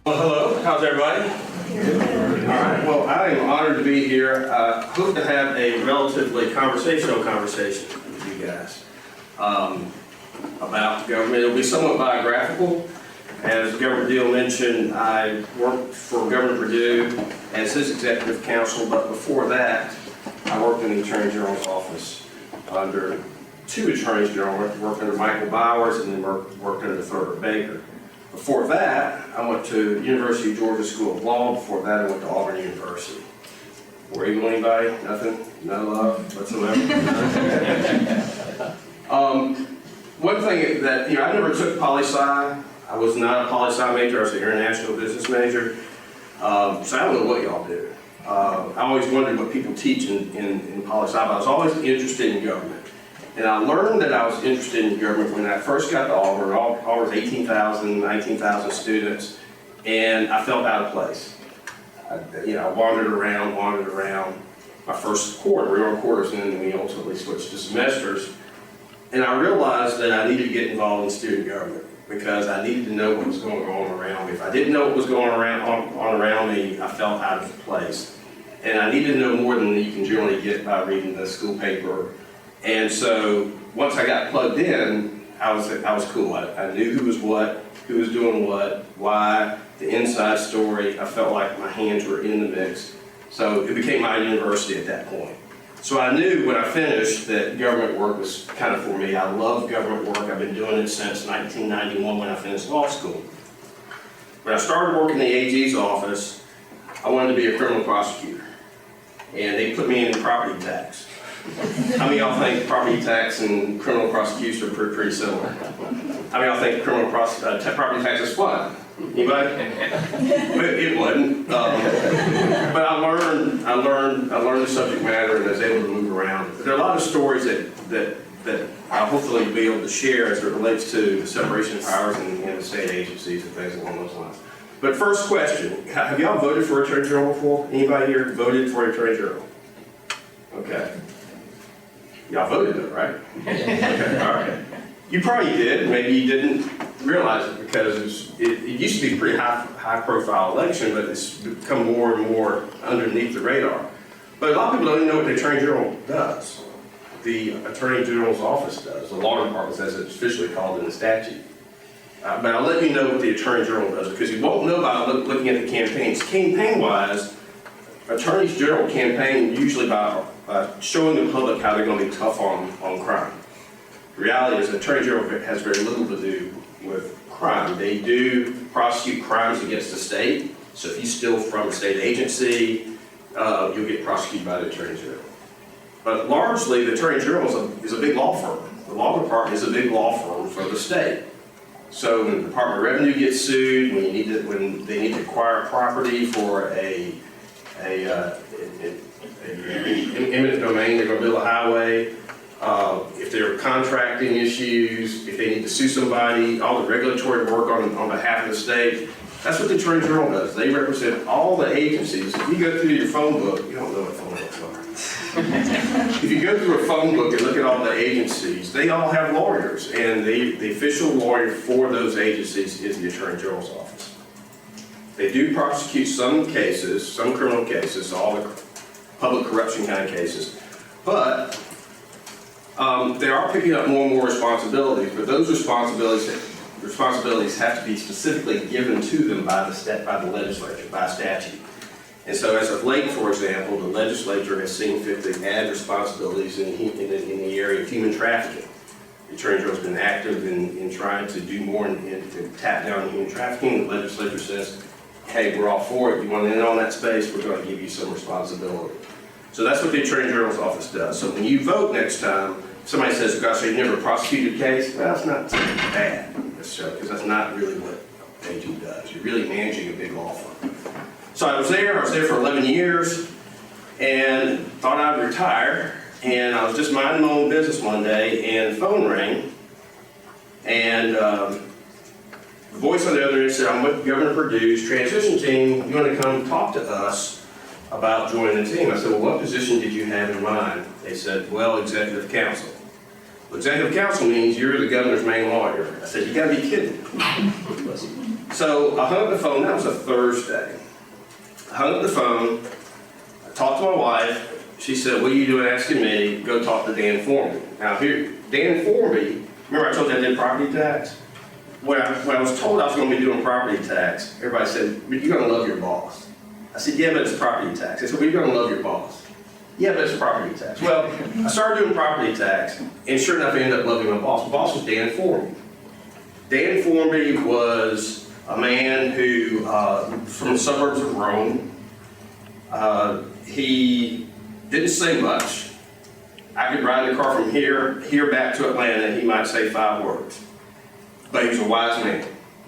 Well, hello. How's everybody? All right. Well, I am honored to be here. I hope to have a relatively conversational conversation with you guys about government. It'll be somewhat biographical. As Governor Deal mentioned, I worked for Governor Perdue as his executive counsel, but before that, I worked in the Attorney General's office under two attorneys general. I worked under Michael Bowers and then worked under Thurber Baker. Before that, I went to University of Georgia School of Law. Before that, I went to Auburn University. Worry about anybody? Nothing? No love whatsoever? One thing that, I never took poli-sci. I was not a poli-sci major. I was an international business major. So I don't know what y'all do. I always wondered what people teach in poli-sci, but I was always interested in government. And I learned that I was interested in government when I first got to Auburn. Auburn's 18,000, 19,000 students, and I felt out of place. I wandered around. My first quarter, we were on quarters, and then we ultimately switched to semesters. And I realized that I needed to get involved in student government because I needed to know what was going on around me. If I didn't know what was going on around me, I felt out of place. And I needed to know more than you can generally get by reading the school paper. And so once I got plugged in, I was cool. I knew who was what, who was doing what, why, the inside story. I felt like my hands were in the mix. So it became my university at that point. So I knew when I finished that government work was kind of for me. I love government work. I've been doing it since 1991 when I finished law school. When I started working in the AG's office, I wanted to be a criminal prosecutor. And they put me in property tax. How many of y'all think property tax and criminal prosecution are pretty similar? How many of y'all think property tax is fun? Anybody? It wasn't. But I learned the subject matter and I was able to move around. There are a lot of stories that I'll hopefully be able to share as it relates to the separation of powers in the state agencies and things along those lines. But first question, have y'all voted for Attorney General before? Anybody here voted for Attorney General? Okay. Y'all voted though, right? Okay, all right. You probably did, maybe you didn't realize it because it used to be a pretty high profile election, but it's become more and more underneath the radar. But a lot of people don't even know what the Attorney General does. The Attorney General's office does, the law department as it's officially called in the statute. But I'll let you know what the Attorney General does because you won't know by looking at the campaigns. Campaign-wise, attorneys general campaign usually by showing the public how they're going to be tough on crime. The reality is the Attorney General has very little to do with crime. They do prosecute crimes against the state. So if you steal from a state agency, you'll get prosecuted by the Attorney General. But largely, the Attorney General is a big law firm. The law department is a big law firm for the state. So when the Department of Revenue gets sued, when they need to acquire property for an eminent domain, they're going to build a highway. If there are contracting issues, if they need to sue somebody, all the regulatory work on behalf of the state, that's what the Attorney General does. They represent all the agencies. If you go through your phone book, you don't know what phone books are. If you go through a phone book and look at all the agencies, they all have lawyers, and the official lawyer for those agencies is the Attorney General's office. They do prosecute some cases, some criminal cases, all the public corruption kind of cases, but they are picking up more and more responsibilities, but those responsibilities have to be specifically given to them by the legislature, by statute. And so as of late, for example, the legislature has seen fit to add responsibilities in the area of human trafficking. The Attorney General has been active in trying to do more to tap down human trafficking. The legislature says, hey, we're all for it. You want in on that space, we're going to give you some responsibility. So that's what the Attorney General's office does. So when you vote next time, somebody says, gosh, you never prosecuted a case, well, that's not bad, because that's not really what an agent does. You're really managing a big law firm. So I was there for 11 years, and thought I'd retire, and I was just minding my own business one day, and the phone rang, and the voice on the other end said, I'm with Governor Perdue's transition team, you want to come talk to us about joining the team? I said, well, what position did you have in mind? They said, well, executive counsel. Well, executive counsel means you're the governor's main lawyer. I said, you gotta be kidding. So I hung up the phone, that was a Thursday. I hung up the phone, I talked to my wife, she said, what are you doing asking me? Go talk to Dan Formby. Now here, Dan Formby, remember I told you I did property tax? When I was told I was gonna be doing property tax, everybody said, you're gonna love your boss. I said, yeah, but it's property tax. They said, well, you're gonna love your boss. Yeah, but it's property tax. Well, I started doing property tax, and sure enough, I ended up loving my boss. My boss was Dan Formby. Dan Formby was a man who, from the suburbs of Rome, he didn't say much. I could ride in the car from here back to Atlanta, and he might say 5 words. But he was a wise man,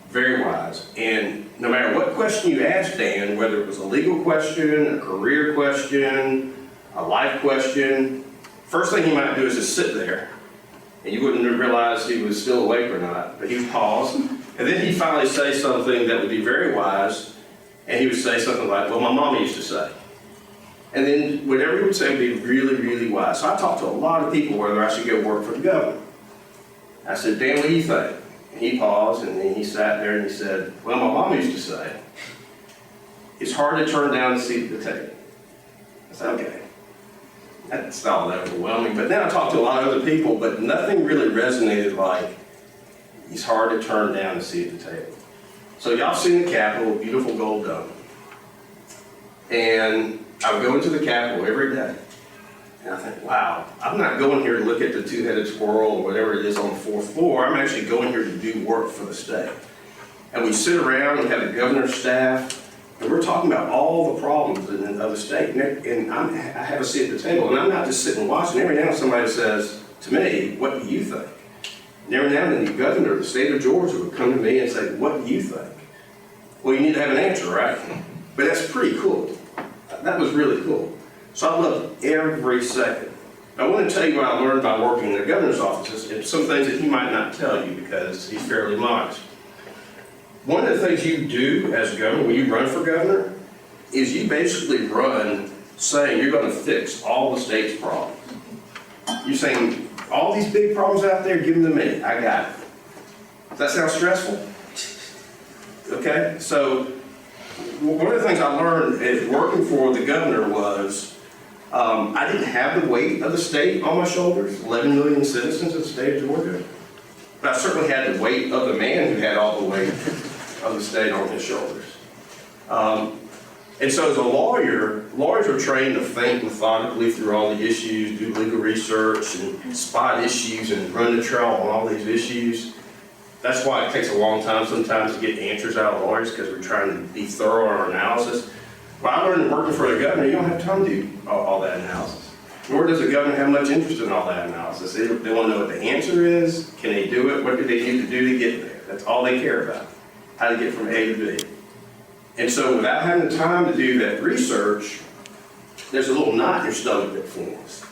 very wise. And no matter what question you asked Dan, whether it was a legal question, a career question, a life question, first thing he might do is just sit there. And you wouldn't realize he was still awake or not, but he would pause. And then he'd finally say something that would be very wise, and he would say something like, well, my mama used to say. And then whatever he would say would be really, really wise. So I talked to a lot of people whether I should go work for the governor. I said, Dan, what do you think? And he paused, and then he sat there and he said, well, my mama used to say, it's hard to turn down a seat at the table. I said, okay. That's not all that overwhelming. But then I talked to a lot of other people, but nothing really resonated like, it's hard to turn down a seat at the table. So y'all seen the Capitol, beautiful gold dome. And I would go into the Capitol every day. And I think, wow, I'm not going here to look at the two-headed squirrel or whatever it is on the 4th floor. I'm actually going here to do work for the state. And we sit around, we have the governor's staff, and we're talking about all the problems in the state. And I have a seat at the table, and I'm not just sitting watching. Every now and then somebody says to me, what do you think? And every now and then the governor of the state of Georgia would come to me and say, what do you think? Well, you need to have an answer, right? But that's pretty cool. That was really cool. So I loved every second. I want to tell you what I learned by working in the governor's offices, and some things that he might not tell you because he's fairly modest. One of the things you do as governor, when you run for governor, is you basically run saying you're going to fix all the state's problems. You're saying, all these big problems out there, give them to me. I got it. Does that sound stressful? Okay? So, one of the things I learned as working for the governor was I didn't have the weight of the state on my shoulders, 11 million citizens of the state of Georgia. But I certainly had the weight of the man who had all the weight of the state on his shoulders. And so as a lawyer, lawyers are trained to think methodically through all the issues, do legal research, and spot issues, and run the trail on all these issues. That's why it takes a long time sometimes to get answers out of lawyers, because we're trying to be thorough in our analysis. But I learned working for the governor, you don't have time to do all that analysis. Nor does the governor have much interest in all that analysis. They want to know what the answer is, can they do it, what do they need to do to get there. That's all they care about, how to get from A to B. And so without having the time to do that research, there's a little knot in your stomach that forms.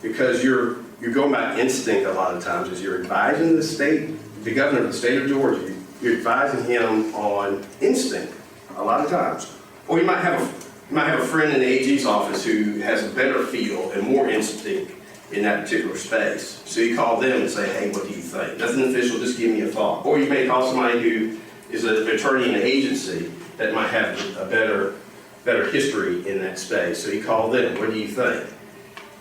Because you're going by instinct a lot of times. As you're advising the governor of the state of Georgia, you're advising him on instinct a lot of times. Or you might have a friend in the AG's office who has a better feel and more instinct in that particular space. So you call them and say, hey, what do you think? Nothing official, just give me a thought. Or you may call somebody who is an attorney in an agency that might have a better history in that space. So you call them, what do you think?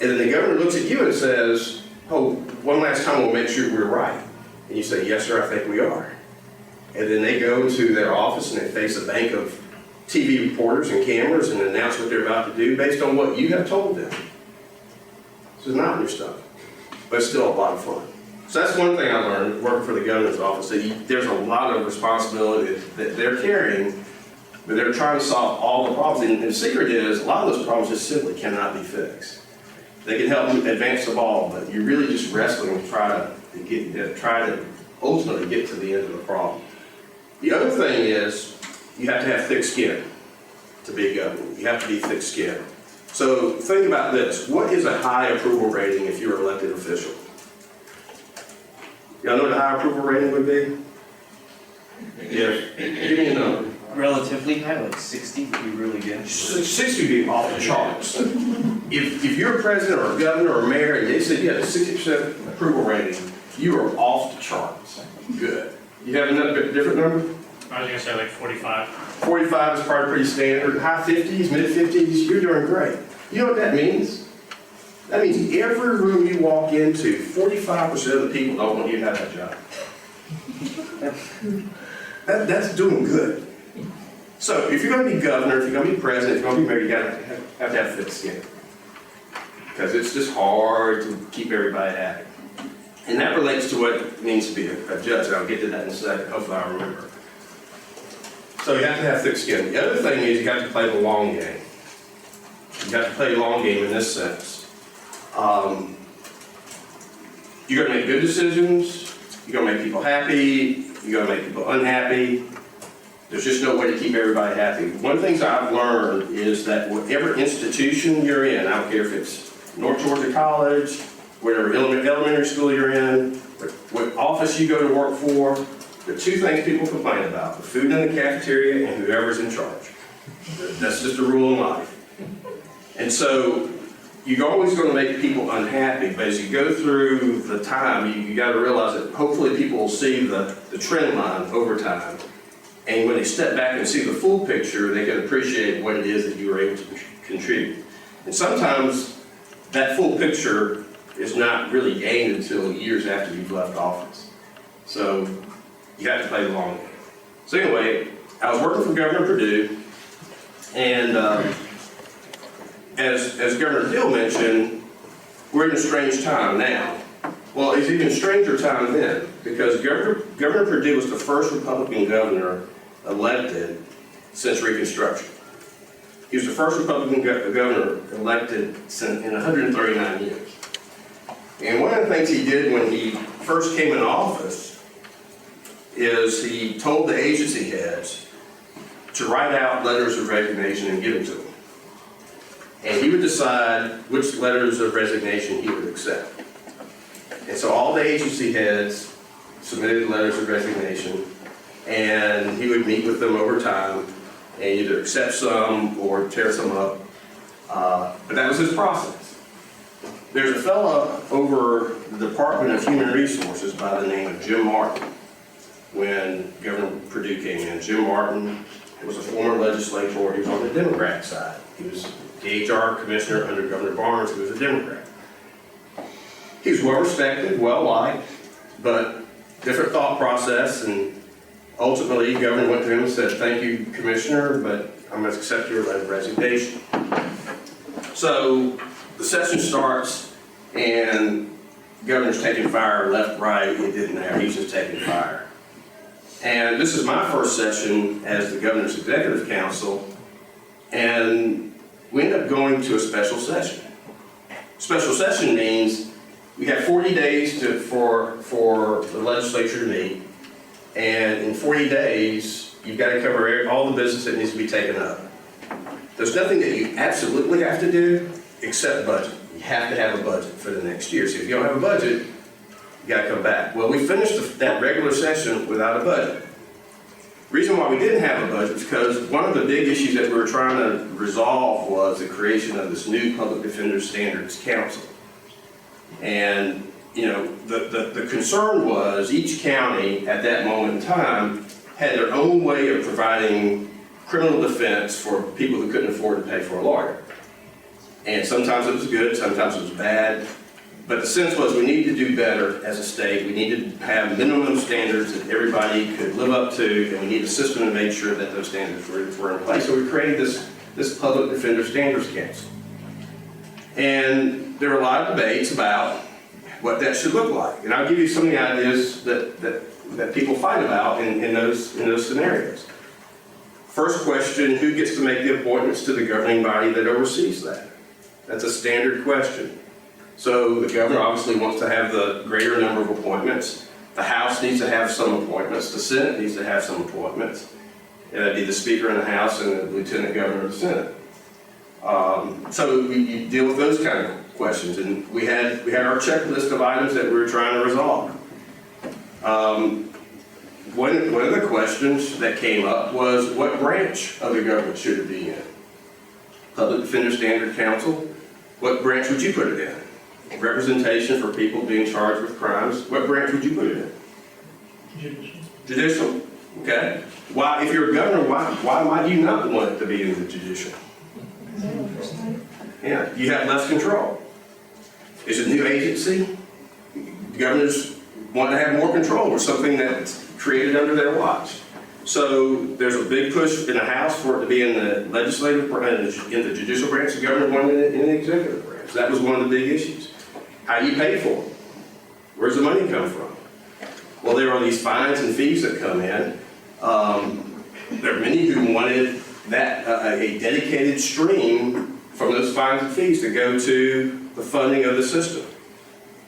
And then the governor looks at you and says, oh, one last time we'll make sure we're right. And you say, yes, sir, I think we are. And then they go to their office and they face a bank of TV reporters and cameras and announce what they're about to do based on what you have told them. So it's not in your stomach, but it's still a lot of fun. So that's one thing I learned working for the governor's office, that there's a lot of responsibility that they're carrying, but they're trying to solve all the problems. And the secret is, a lot of those problems just simply cannot be fixed. They can help you advance the ball, but you're really just wrestling to try to ultimately get to the end of the problem. The other thing is, you have to have thick skin to be a governor. You have to be thick-skinned. So think about this. What is a high approval rating if you're an elected official? Y'all know what a high approval rating would be? Yeah. Give me a number. Relatively high, like 60 would be really good. 60 would be off the charts. If you're a president or a governor or a mayor and they said you had a 60% approval rating, you are off the charts. Good. You have another different number? I was gonna say like 45. 45 is probably pretty standard. High 50s, mid 50s, you're doing great. You know what that means? That means every room you walk into, 45% of the people don't want you to have that job. That's doing good. So if you're going to be governor, if you're going to be president, if you're going to be mayor, you have to have thick skin. Because it's just hard to keep everybody happy. And that relates to what it means to be a judge. And I'll get to that in a second. Hopefully I'll remember. So you have to have thick skin. The other thing is you have to play the long game. You have to play the long game in this sense. You're going to make good decisions. You're going to make people happy. You're going to make people unhappy. There's just no way to keep everybody happy. One of the things I've learned is that whatever institution you're in, I don't care if it's North Georgia College, whatever elementary school you're in, what office you go to work for, the two things people complain about, the food in the cafeteria and whoever's in charge. That's just a rule in life. And so you're always going to make people unhappy, but as you go through the time, you got to realize that hopefully people will see the trend line over time. And when they step back and see the full picture, they can appreciate what it is that you were able to contribute. And sometimes that full picture is not really gained until years after you've left office. So you have to play the long game. So anyway, I was working for Governor Perdue, and as Governor Dill mentioned, we're in a strange time now. Well, it's even stranger time then, because Governor Perdue was the first Republican governor elected since Reconstruction. He was the first Republican governor elected in 139 years. And one of the things he did when he first came into office is he told the agency heads to write out letters of resignation and give them to them. And he would decide which letters of resignation he would accept. And so all the agency heads submitted letters of resignation, and he would meet with them over time and either accept some or tear some up. But that was his process. There's a fellow over the Department of Human Resources by the name of Jim Martin when Governor Perdue came in. Jim Martin was a former legislator. He was on the Democrat side. He was the HR commissioner under Governor Barnes, who was a Democrat. He was well respected, well liked, but different thought process, and ultimately the governor went to him and said, "Thank you, Commissioner, but I'm going to accept your letter of resignation." So the session starts, and the governor's taking fire left, right, it didn't matter, he's just taking fire. And this is my first session as the governor's executive council, and we end up going to a special session. Special session means we have 40 days for the legislature to meet, and in 40 days, you've got to cover all the business that needs to be taken up. There's nothing that you absolutely have to do except budget. You have to have a budget for the next year. So if you don't have a budget, you got to come back. Well, we finished that regular session without a budget. The reason why we didn't have a budget is because one of the big issues that we were trying to resolve was the creation of this new Public Defender Standards Council. And, you know, the concern was each county at that moment in time had their own way of providing criminal defense for people who couldn't afford to pay for a lawyer. And sometimes it was good, sometimes it was bad. But the sense was we need to do better as a state. We needed to have minimum standards that everybody could live up to, and we need a system to make sure that those standards were in place. So we created this Public Defender Standards Council. And there were a lot of debates about what that should look like. And I'll give you some of the ideas that people fight about in those scenarios. First question, who gets to make the appointments to the governing body that oversees that? That's a standard question. So the governor obviously wants to have the greater number of appointments. The House needs to have some appointments. The Senate needs to have some appointments. That'd be the Speaker in the House and the Lieutenant Governor of the Senate. So you deal with those kind of questions, and we had our checklist of items that we were trying to resolve. One of the questions that came up was what branch of the government should it be in? Public Defender Standard Council, what branch would you put it in? representation for people being charged with crimes, what branch would you put it in? Judicial. Okay. Why, if you're a governor, why might you not want it to be in the judicial? Yeah, you have less control. It's a new agency. The governors want to have more control or something that's created under their watch. So there's a big push in the House for it to be in the legislative branch, in the judicial branch. The governor wanted it in the executive branch. That was one of the big issues. How do you pay for it? Where's the money come from? Well, there are these fines and fees that come in. There are many who wanted that a dedicated stream from those fines and fees to go to the funding of the system.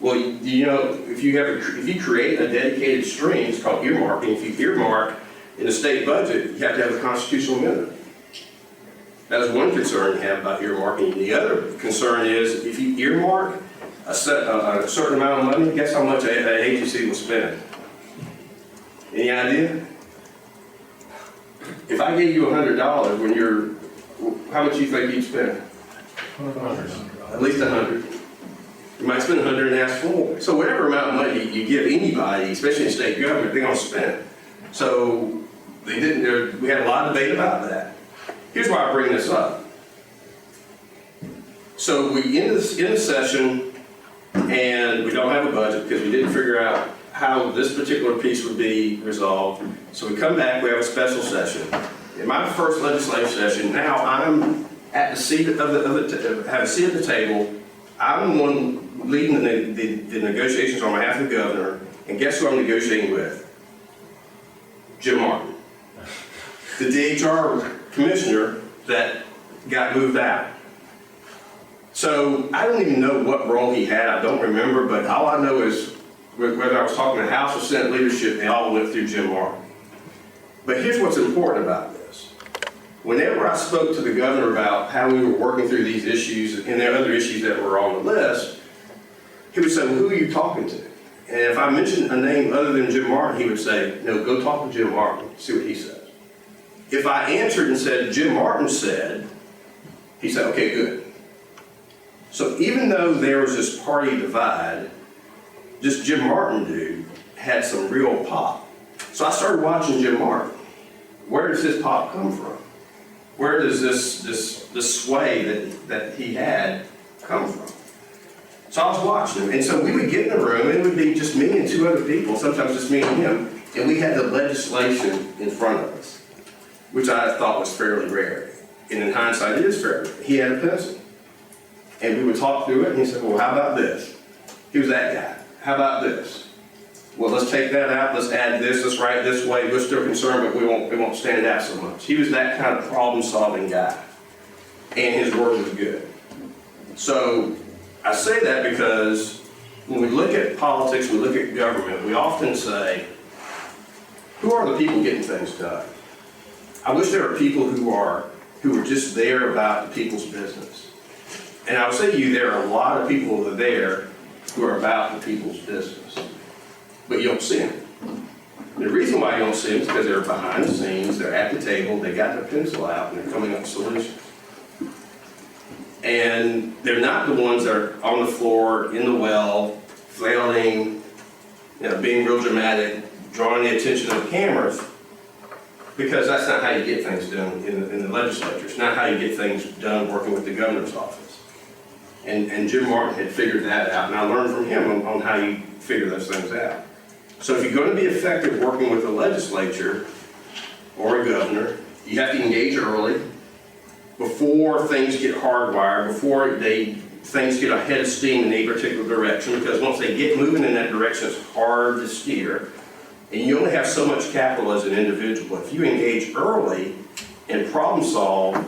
Well, you know, if you create a dedicated stream, it's called earmarking. If you earmark in the state budget, you have to have a constitutional amendment. That is one concern you have about earmarking. The other concern is if you earmark a certain amount of money, guess how much an agency will spend? Any idea? If I gave you $100 when you're, how much do you think you'd spend? At least 100. You might spend 100 and ask for more. So whatever amount of money you give anybody, especially in state government, they're going to spend. So they didn't. We had a lot of debate about that. Here's why I bring this up. So we end the session, and we don't have a budget because we didn't figure out how this particular piece would be resolved. So we come back, we have a special session. In my first legislative session, now I'm at the seat of have a seat at the table. I'm the one leading the negotiations on behalf of the governor, and guess who I'm negotiating with? Jim Martin, the DHR commissioner that got moved out. So I don't even know what role he had, I don't remember, but all I know is whether I was talking to House or Senate leadership, they all went through Jim Martin. But here's what's important about this. Whenever I spoke to the governor about how we were working through these issues and there are other issues that were on the list, he would say, well, who are you talking to? And if I mentioned a name other than Jim Martin, he would say, no, go talk to Jim Martin, see what he says. If I answered and said, Jim Martin said, he said, okay, good. So even though there was this party divide, this Jim Martin dude had some real pop. So I started watching Jim Martin. Where does his pop come from? Where does this sway that he had come from? So I was watching him, and so we would get in the room, and it would be just me and two other people, sometimes just me and him, and we had the legislation in front of us, which I thought was fairly rare. And in hindsight, it is fairly rare. He had a pencil. And we would talk through it, and he said, well, how about this? He was that guy. How about this? Well, let's take that out, let's add this, let's write this way. We're still concerned, but we won't stand it out so much. He was that kind of problem-solving guy. And his work was good. So I say that because when we look at politics, we look at government, we often say, who are the people getting things done? I wish there were people who are just there about the people's business. And I would say to you, there are a lot of people who are there who are about the people's business. But you don't see them. The reason why you don't see them is because they're behind the scenes, they're at the table, they got their pencil out, and they're coming up with solutions. And they're not the ones that are on the floor, in the well, flailing, being real dramatic, drawing the attention of the cameras, because that's not how you get things done in the legislature. It's not how you get things done working with the governor's office. And Jim Martin had figured that out, and I learned from him on how you figure those things out. So if you're going to be effective working with the legislature or a governor, you have to engage early, before things get hardwired, before things get ahead of steam in a particular direction, because once they get moving in that direction, it's hard to steer. And you only have so much capital as an individual. If you engage early and problem solve,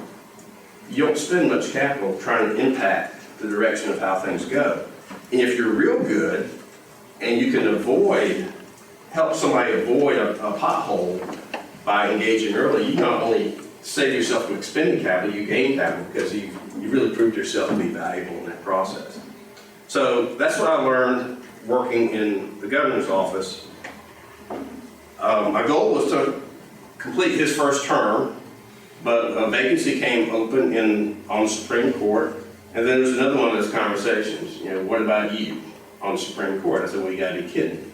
you don't spend much capital trying to impact the direction of how things go. And if you're real good and you can help somebody avoid a pothole by engaging early, you not only save yourself from expending capital, you gain capital because you really proved yourself to be valuable in that process. So that's what I learned working in the governor's office. My goal was to complete his first term, but a vacancy came open on the Supreme Court, And then there's another one of those conversations, what about you on the Supreme Court? I said, well, you gotta be kidding me.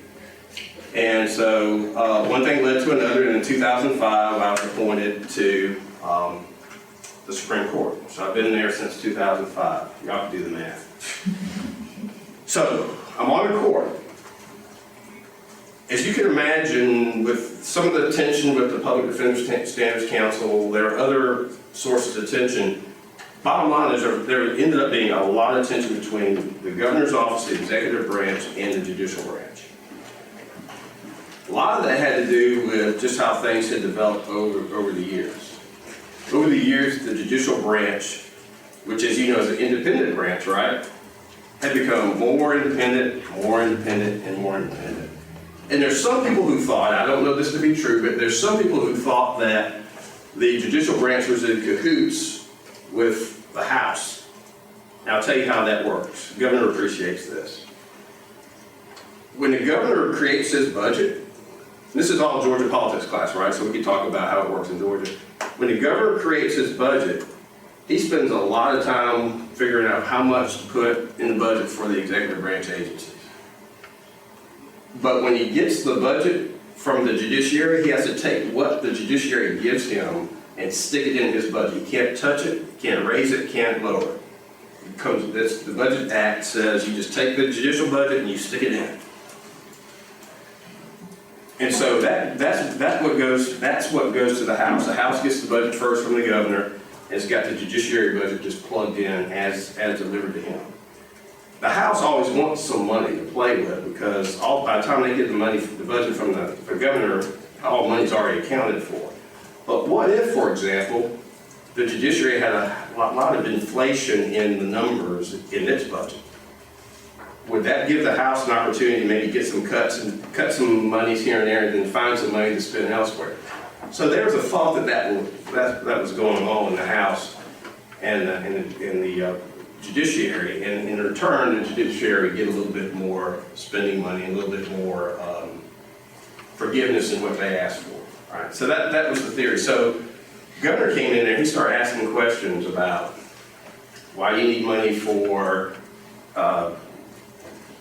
And so one thing led to another, and in 2005, I was appointed to the Supreme Court. So I've been there since 2005. Y'all can do the math. So I'm on the court. As you can imagine, with some of the tension with the Public Defender Standards Council, there are other sources of tension. Bottom line is there ended up being a lot of tension between the governor's office, the executive branch, and the judicial branch. A lot of that had to do with just how things had developed over the years. Over the years, the judicial branch, which as you know is an independent branch, right, had become more independent, and more independent. And there's some people who thought, I don't know this to be true, but there's some people who thought that the judicial branch was in cahoots with the House. Now I'll tell you how that works. The governor appreciates this. When the governor creates his budget, this is all Georgia politics class, right? So we can talk about how it works in Georgia. When the governor creates his budget, he spends a lot of time figuring out how much to put in the budget for the executive branch agencies. But when he gets the budget from the judiciary, he has to take what the judiciary gives him and stick it in his budget. He can't touch it, can't raise it, can't lower it. The Budget Act says you just take the judicial budget and you stick it in. And so that's what goes to the House. The House gets the budget first from the governor, and it's got the judiciary budget just plugged in as delivered to him. The House always wants some money to play with because by the time they get the budget from the governor, all money's already accounted for. But what if, for example, the judiciary had a lot of inflation in the numbers in its budget? Would that give the House an opportunity to maybe get some cuts and cut some monies here and there and then find some money to spend elsewhere? So there was a thought that was going on in the House and the judiciary, and in return, the judiciary would get a little bit more spending money, a little bit more forgiveness in what they asked for. All right, so that was the theory. So governor came in there, he started asking questions about why you need money for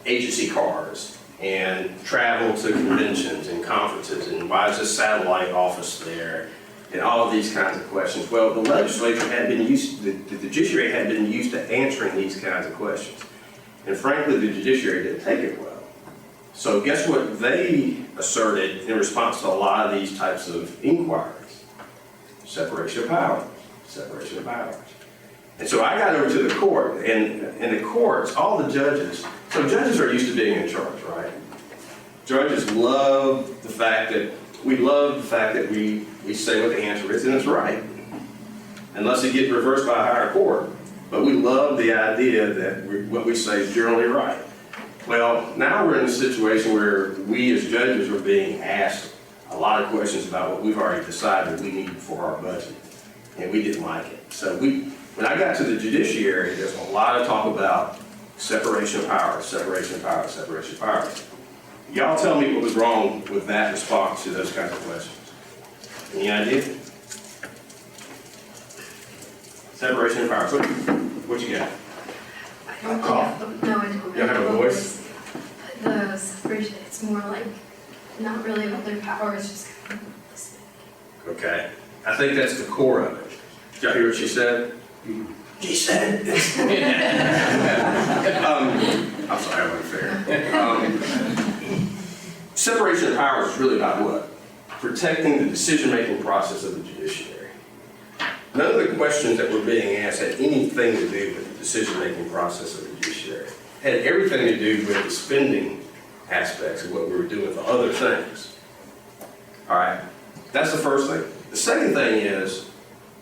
agency cars and travel to conventions and conferences, and why is this satellite office there, and all of these kinds of questions. Well, the legislature had been used, the judiciary had been used to answering these kinds of questions. And frankly, the judiciary didn't take it well. So guess what they asserted in response to a lot of these types of inquiries? Separation of powers, separation of powers. And so I got over to the court, and in the courts, all the judges, so judges are used to being in charge, right? Judges love the fact that we say what the answer is, and it's right. Unless it gets reversed by a higher court. But we love the idea that what we say is generally right. Well, now we're in a situation where we as judges are being asked a lot of questions about what we've already decided we need for our budget. And we didn't like it. So when I got to the judiciary, there's a lot of talk about separation of powers, separation of powers, separation of powers. Y'all tell me what was wrong with that response to those kinds of questions. Any idea? Separation of powers. What you got? I don't think no, I don't. You don't have a voice? The separation, it's more like not really about their power, it's just kind of listening. Okay. I think that's the core of it. Did y'all hear what she said? She said this. I'm sorry, I wasn't fair. Separation of powers is really about what? Protecting the decision-making process of the judiciary. None of the questions that were being asked had anything to do with the decision-making process of the judiciary. It had everything to do with the spending aspects of what we were doing for other things. All right, that's the first thing. The second thing is,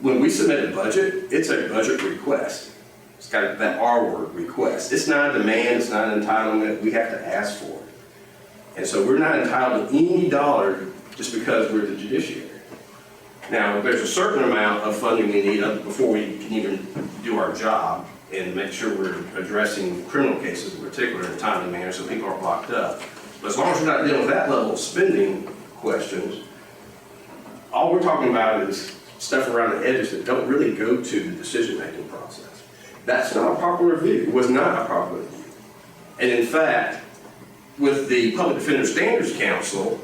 when we submit a budget, it's a budget request. It's got that R word, request. It's not a demand, it's not an entitlement, we have to ask for it. And so we're not entitled to any dollar just because we're the judiciary. Now, there's a certain amount of funding we need before we can even do our job and make sure we're addressing criminal cases in particular in a timely manner so people aren't locked up. But as long as we're not dealing with that level of spending questions, all we're talking about is stuff around the edges that don't really go to the decision-making process. That's not a popular view. It was not a popular view. And in fact, with the Public Defender Standards Council,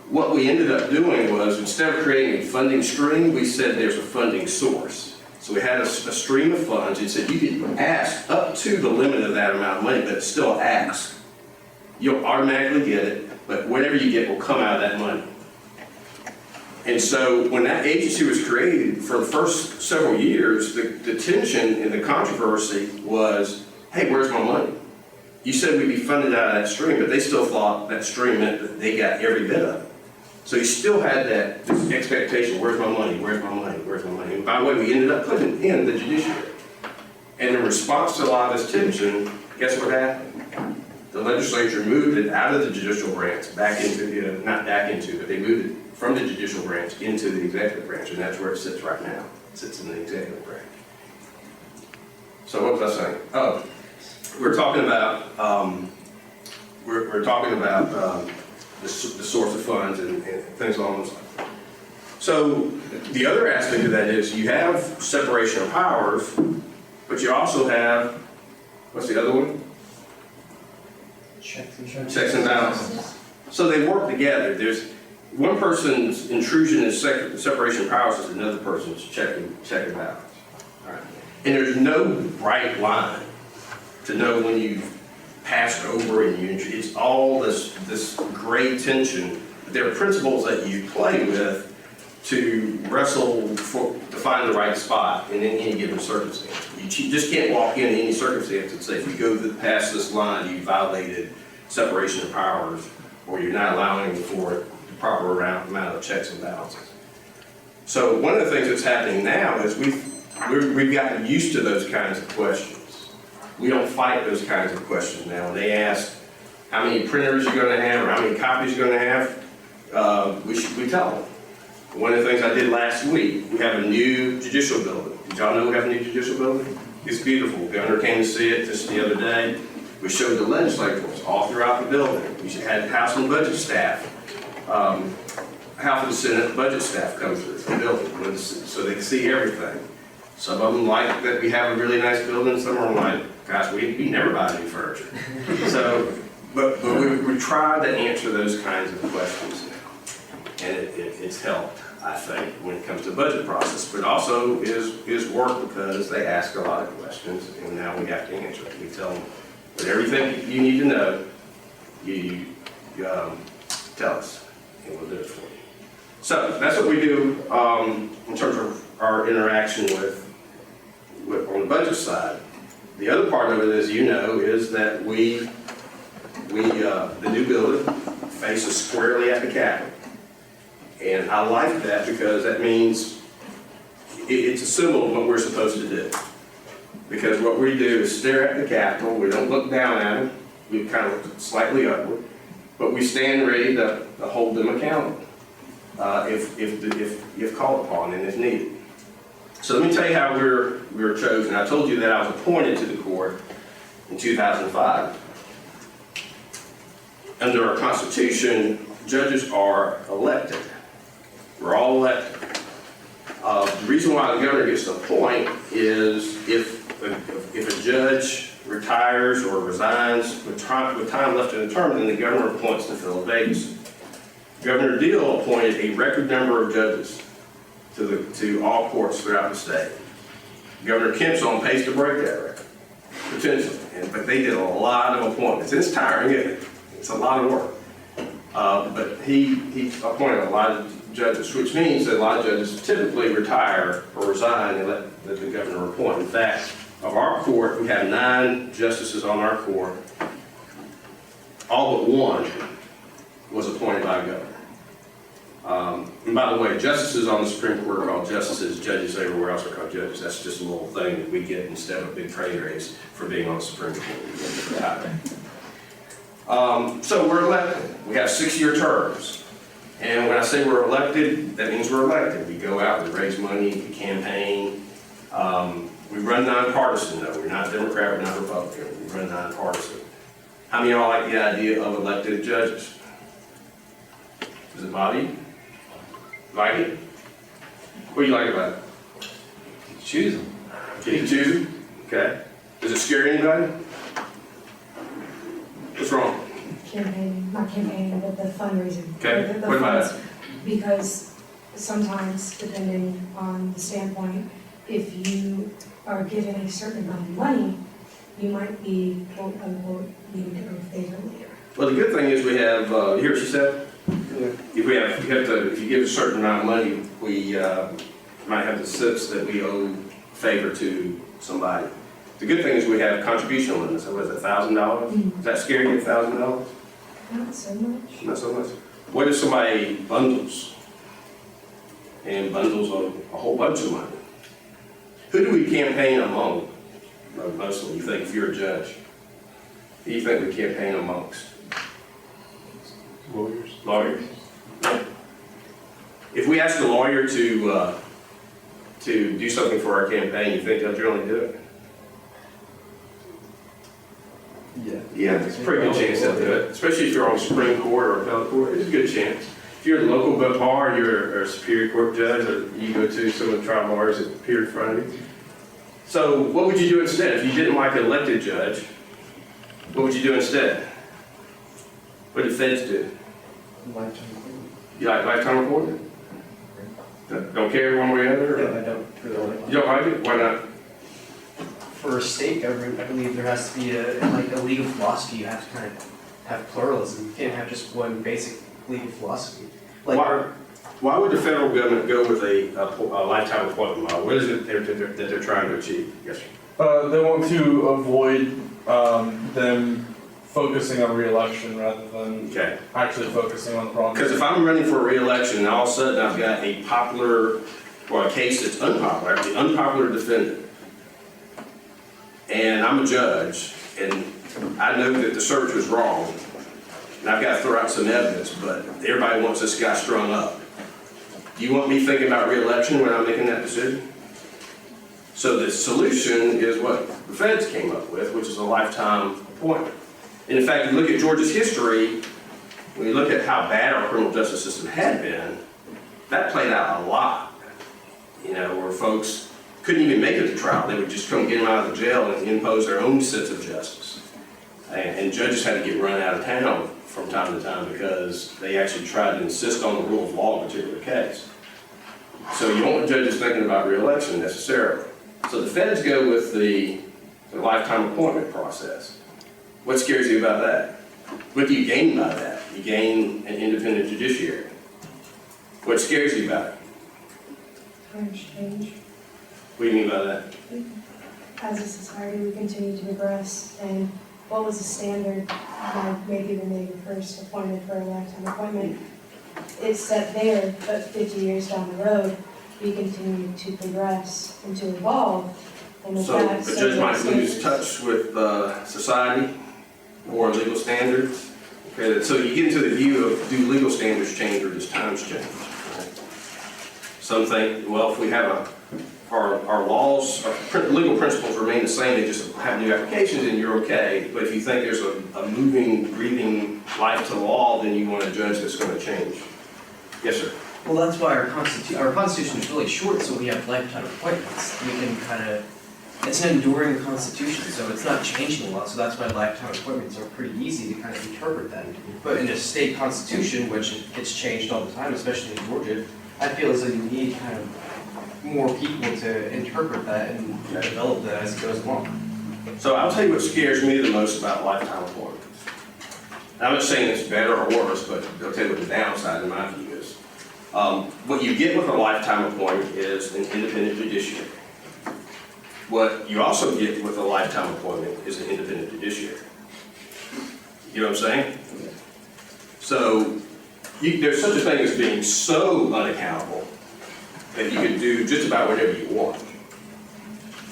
what we ended up doing was, instead of creating a funding stream, we said there's a funding source. So we had a stream of funds. It said you can ask up to the limit of that amount of money, but still ask. You'll automatically get it, but whatever you get will come out of that money. And so when that agency was created, for the first several years, the tension and the controversy was, hey, where's my money? You said we'd be funded out of that stream, but they still thought that stream meant that they got every bit of it. So you still had this expectation, where's my money, where's my money, where's my money? And by the way, we ended up putting it in the judiciary. And in response to a lot of this tension, guess what happened? The legislature moved it out of the judicial branch, back into, not back into, but they moved it from the judicial branch into the executive branch, and that's where it sits right now. It sits in the executive branch. So what was I saying? Oh, we're talking about the source of funds and things along those lines. So the other aspect of that is you have separation of powers, but you also have, what's the other one? Checks and balances. Checks and balances. So they work together. There's one person's intrusion in separation of powers is another person's check and balance. All right. And there's no right line to know when you've passed over and it's all this gray tension. There are principles that you play with to wrestle to find the right spot in any given circumstance. You just can't walk in any circumstance and say, if you go past this line, you violated separation of powers, or you're not allowing for the proper amount of checks and balances. So one of the things that's happening now is we've gotten used to those kinds of questions. We don't fight those kinds of questions now. When they ask how many printers you're going to have or how many copies you're going to have, we tell them. One of the things I did last week, we have a new judicial building. Did y'all know we have a new judicial building? It's beautiful. The governor came to see it just the other day. We showed the legislators all throughout the building. We had House and Budget staff, House and Senate budget staff come through the building so they can see everything. Some of them like that we have a really nice building. Some of them like, gosh, we never buy new furniture. So, but we try to answer those kinds of questions now, and it's helped, I think, when it comes to the budget process. But also is work because they ask a lot of questions, and now we have to answer it. We tell them that everything you need to know, you tell us, and we'll do it for you. So that's what we do in terms of our interaction with on the budget side. The other part of it, as you know, is that the new building faces squarely at the Capitol. And I like that because that means it's a symbol of what we're supposed to do. Because what we do is stare at the Capitol. We don't look down at them. We kind of look slightly upward. But we stand ready to hold them accountable if called upon and if needed. So let me tell you how we were chosen. I told you that I was appointed to the court in 2005. Under our Constitution, judges are elected. We're all elected. The reason why the governor gets to appoint is if a judge retires or resigns with time left in the term, then the governor appoints to fill a vacancy. Governor Deal appointed a record number of judges to all courts throughout the state. Governor Kemp's on pace to break that record, potentially. But they did a lot of appointments. It's tiring, isn't it? It's a lot of work. But he appointed a lot of judges, which means that a lot of judges typically retire or resign and let the governor appoint. In fact, of our court, we have 9 justices on our court. All but one was appointed by a governor. And by the way, justices on the Supreme Court are called justices. Judges everywhere else are called judges. That's just a little thing that we get instead of a big pay raise for being on the Supreme Court. So we're elected. We have 6-year terms. And when I say we're elected, that means we're elected. We go out, we raise money, we campaign. We run nonpartisan, though. We're not Democrat, we're not Republican. We run nonpartisan. How many of y'all like the idea of elected judges? Does it bother you? Like it? What do you like about it? Choose them. 52? Okay. Does it scare anybody? What's wrong? Not campaigning, but the fundraising. Okay, The what about funds. Because sometimes, depending on the standpoint, if you are given a certain amount of money, you might be, quote unquote, needing to go favor later. Well, the good thing is we have, you hear what she said? If you give a certain amount of money, we might have the sense that we owe favor to somebody. The good thing is we have contribution limits. So what is it, $1,000? Does that scare you, $1,000? Not so much. Not so much. What if somebody bundles and bundles a whole bunch of money? Who do we campaign among? Mostly, you think, if you're a judge? Who do you think we campaign amongst? Lawyers. Lawyers. If we ask a lawyer to do something for our campaign, you think they'll generally do it? Yeah. Yeah, it's a pretty good chance they'll do it, especially if you're on Supreme Court or appellate court. It's a good chance. If you're a local bar, you're a Superior Court judge, or you go to some of the trial bars that appear in front of you. So what would you do instead? If you didn't like an elected judge, what would you do instead? What did feds do? Lifetime appointment. You like lifetime appointment? Don't care one way or the other? Yeah, Or? I don't really like You don't like it? Why not? For state government, I believe there has to be a legal philosophy. You have to kind of have pluralism. You can't have just one basic legal philosophy. Like, Why would the federal government go with a lifetime appointment model? What is it that they're trying to achieve? Yes, sir. They want to avoid them focusing on re-election rather than Okay. actually focusing on the problem. Because if I'm running for re-election and all of a sudden I've got a popular, or a case that's unpopular, the unpopular defendant, and I'm a judge, and I know that the search was wrong, and I've got to throw out some evidence, but everybody wants this guy strung up. Do you want me thinking about re-election when I'm making that decision? So the solution is what the feds came up with, which is a lifetime appointment. And in fact, if you look at Georgia's history, when you look at how bad our criminal justice system had been, that played out a lot. You know, where folks couldn't even make it to trial. They would just come get them out of the jail and impose their own sense of justice. And judges had to get run out of town from time to time because they actually tried to insist on the rule of law in a particular case. So you don't want judges thinking about re-election necessarily. So the feds go with the lifetime appointment process. What scares you about that? What do you gain by that? You gain an independent judiciary. What scares you about it? Times change. What do you mean by that? As a society, we continue to progress, and what was the standard, like maybe when they were first appointed for a lifetime appointment, it's set there, but 50 years down the road, we continue to progress and to evolve. And with So that, a so judge do might lose standards. touch with society or legal standards. Okay, so you get into the view of, do legal standards change or does times change? Right? Some think, well, if we have our laws, our legal principles remain the same, they just have new applications and you're okay. But if you think there's a moving, breathing life to law, then you want a judge that's going to change. Yes, sir. well, that's why our constitution is really short, so we have lifetime appointments. We can kind of, it's an enduring constitution, so it's not changing a lot, so that's why lifetime appointments are pretty easy to kind of interpret that. But in a state constitution, which gets changed all the time, especially in Georgia, I feel as though you need kind of more people to interpret that and develop that as it goes along. So I'll tell you what scares me the most about lifetime appointments. I'm not saying it's better or worse, but I'll tell you what the downside in my view is. What you get with a lifetime appointment is an independent judiciary. What you also get with a lifetime appointment is an independent judiciary. You know what I'm saying? So there's such a thing as being so unaccountable that you can do just about whatever you want.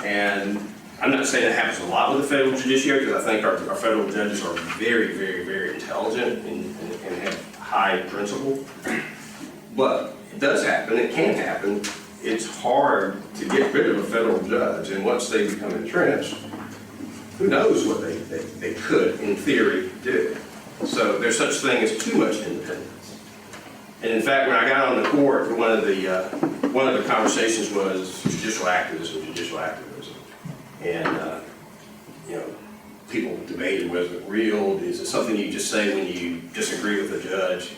And I'm not saying that happens a lot with the federal judiciary, because I think our federal judges are very, very, very intelligent and have high principle. But it does happen, it can happen. It's hard to get rid of a federal judge, and once they become entrenched, who knows what they could, in theory, do. So there's such a thing as too much independence. And in fact, when I got on the court, one of the conversations was judicial activism, judicial activism. And, you know, people debated whether it real, is it something you just say when you disagree with a judge?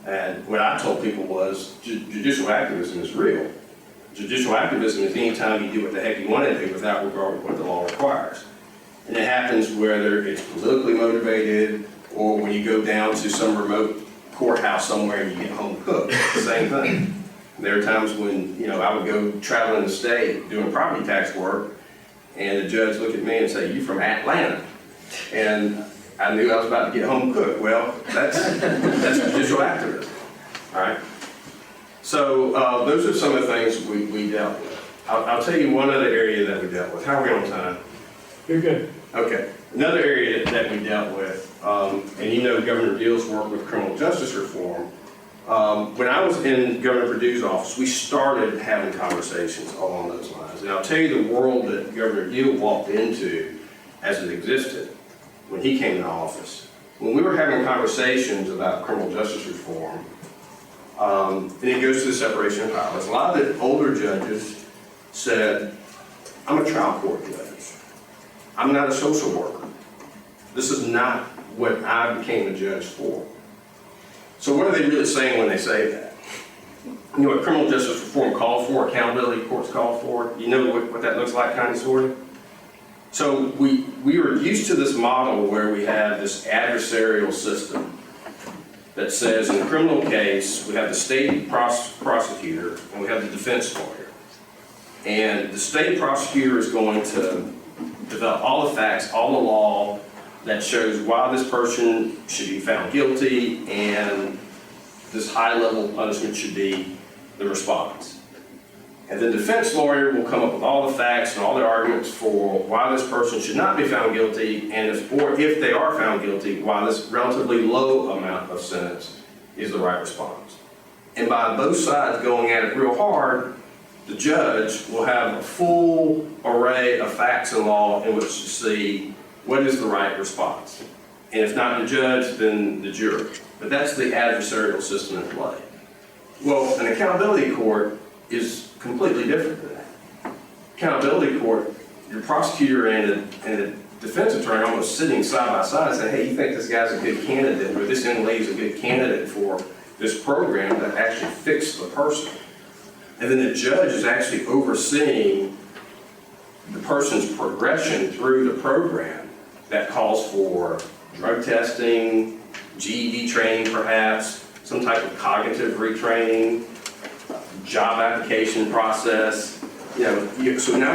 And what I told people was judicial activism is real. Judicial activism is any time you do what the heck you want to do without regard to what the law requires. And it happens whether it's politically motivated or when you go down to some remote courthouse somewhere and you get home cooked. It's the same thing. There are times when, you know, I would go traveling the state doing property tax work and the judge looked at me and say, "You from Atlanta?" And I knew I was about to get home cooked. Well, that's judicial activism, all right? So those are some of the things we dealt with. I'll tell you one other area that we dealt with. How are we on time? You're good. Okay. Another area that we dealt with, and you know Governor Deal's work with criminal justice reform. When I was in Governor Perdue's office, we started having conversations along those lines. And I'll tell you the world that Governor Deal walked into as it existed when he came into office. When we were having conversations about criminal justice reform, and it goes to the separation of powers, a lot of the older judges said, "I'm a trial court judge. I'm not a social worker. This is not what I became a judge for." So what are they really saying when they say that? You know what criminal justice reform called for, accountability courts called for? You know what that looks like, kind of, sort of? So we were used to this model where we have this adversarial system that says in a criminal case, we have the state prosecutor and we have the defense lawyer. And the state prosecutor is going to develop all the facts, all the law that shows why this person should be found guilty and this high-level punishment should be the response. And the defense lawyer will come up with all the facts and all the arguments for why this person should not be found guilty, and or if they are found guilty, why this relatively low amount of sentence is the right response. And by both sides going at it real hard, the judge will have a full array of facts and law in which to see what is the right response. And if not the judge, then the jury. But that's the adversarial system in play. Well, an accountability court is completely different than that. Accountability court, your prosecutor and the defense attorney almost sitting side by side saying, "Hey, you think this guy's a good candidate, or this young lady's a good candidate for this program that actually fixes the person?" And then the judge is actually overseeing the person's progression through the program that calls for drug testing, GED training perhaps, some type of cognitive retraining, job application process. So now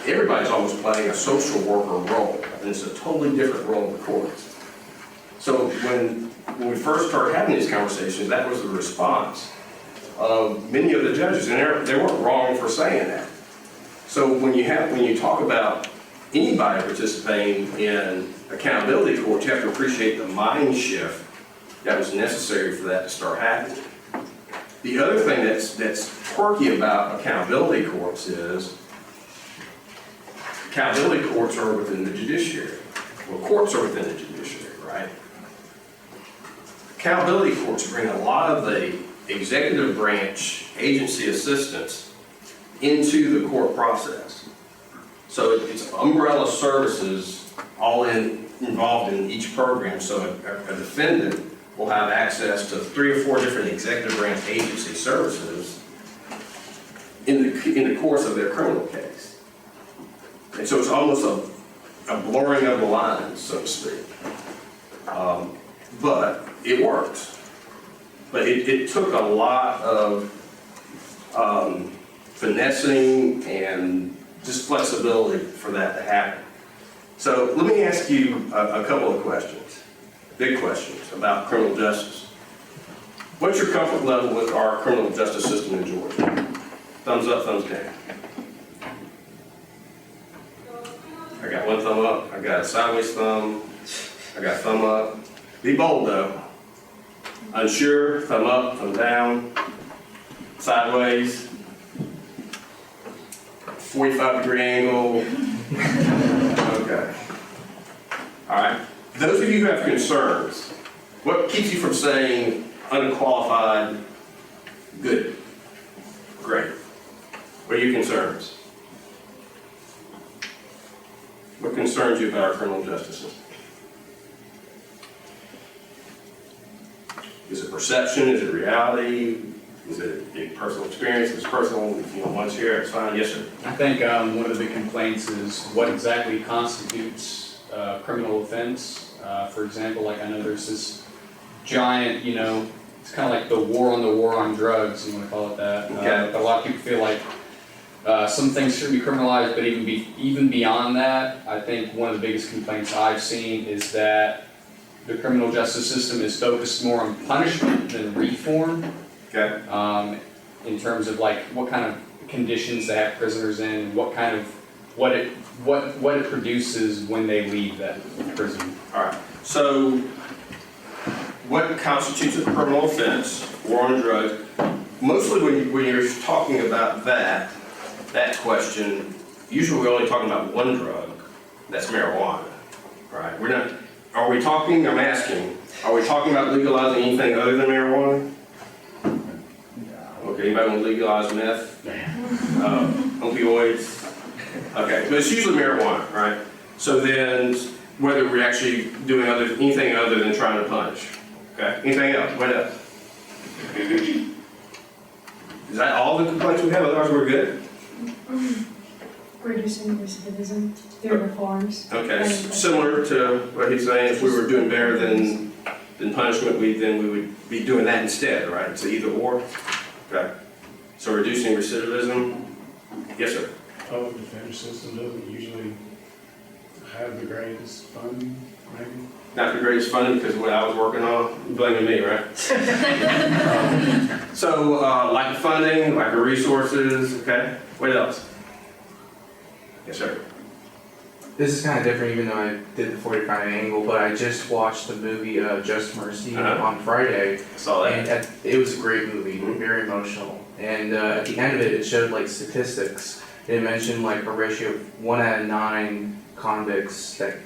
everybody's almost playing a social worker role, and it's a totally different role in the courts. So when we first started having these conversations, that was the response of many of the judges, and they weren't wrong for saying that. So when you talk about anybody participating in accountability courts, you have to appreciate the mind shift that was necessary for that to start happening. The other thing that's quirky about accountability courts is accountability courts are within the judiciary. Well, courts are within the judiciary, right? Accountability courts bring a lot of the executive branch agency assistance into the court process. So it's umbrella services all involved in each program. So a defendant will have access to 3 or 4 different executive branch agency services in the course of their criminal case. And so it's almost a blurring of the lines, so to speak. But it works. But it took a lot of finessing and just flexibility for that to happen. So let me ask you a couple of questions, big questions about criminal justice. What's your comfort level with our criminal justice system in Georgia? Thumbs up, thumbs down. I got one thumb up, I got a sideways thumb, I got thumb up. Be bold though. Unsure, thumb up, thumb down, sideways, 45-degree angle. Okay. All right. Those of you who have concerns, what keeps you from saying unqualified, good, great? What are your concerns? What concerns you about our criminal justice system? Is it perception? Is it reality? Is it a personal experience? If it's personal, if you don't want to share it, it's fine. Yes, sir. I think one of the big complaints is what exactly constitutes a criminal offense. For example, like I know there's this giant, it's kind of like the war on drugs, you want to call it that. Okay. But a lot of people feel like some things should be criminalized, but even beyond that, I think one of the biggest complaints I've seen is that the criminal justice system is focused more on punishment than reform. Okay. In terms of like what kind of conditions they have prisoners in, what it produces when they leave that prison. All right. So, what constitutes a criminal offense? War on drugs. Mostly when you're talking about that question, usually we're only talking about one drug. That's marijuana, right? I'm asking, are we talking about legalizing anything other than marijuana? Okay, anybody want to legalize meth? Opioids? Okay, but it's usually marijuana, right? So then, whether we're actually doing anything other than trying to punish. Okay, anything else? What else? Is that all the complaints we have? Otherwise, we're good? Reducing recidivism through reforms. Okay, similar to what he's saying, if we were doing better than punishment, then we would be doing that instead, right? It's either or. Okay. So reducing recidivism. Yes, sir. Public defender system doesn't usually have the greatest funding, maybe? Not the greatest funding because of what I was working on. You're blaming me, right? So lack of funding, lack of resources. Okay. What else? Yes, sir. This is kind of different even though I did the 45 angle, but I just watched the movie Just Mercy on Friday. I saw that. And it was a great movie, very emotional. And at the end of it, it showed like statistics. It mentioned like a ratio of 1 out of 9 convicts that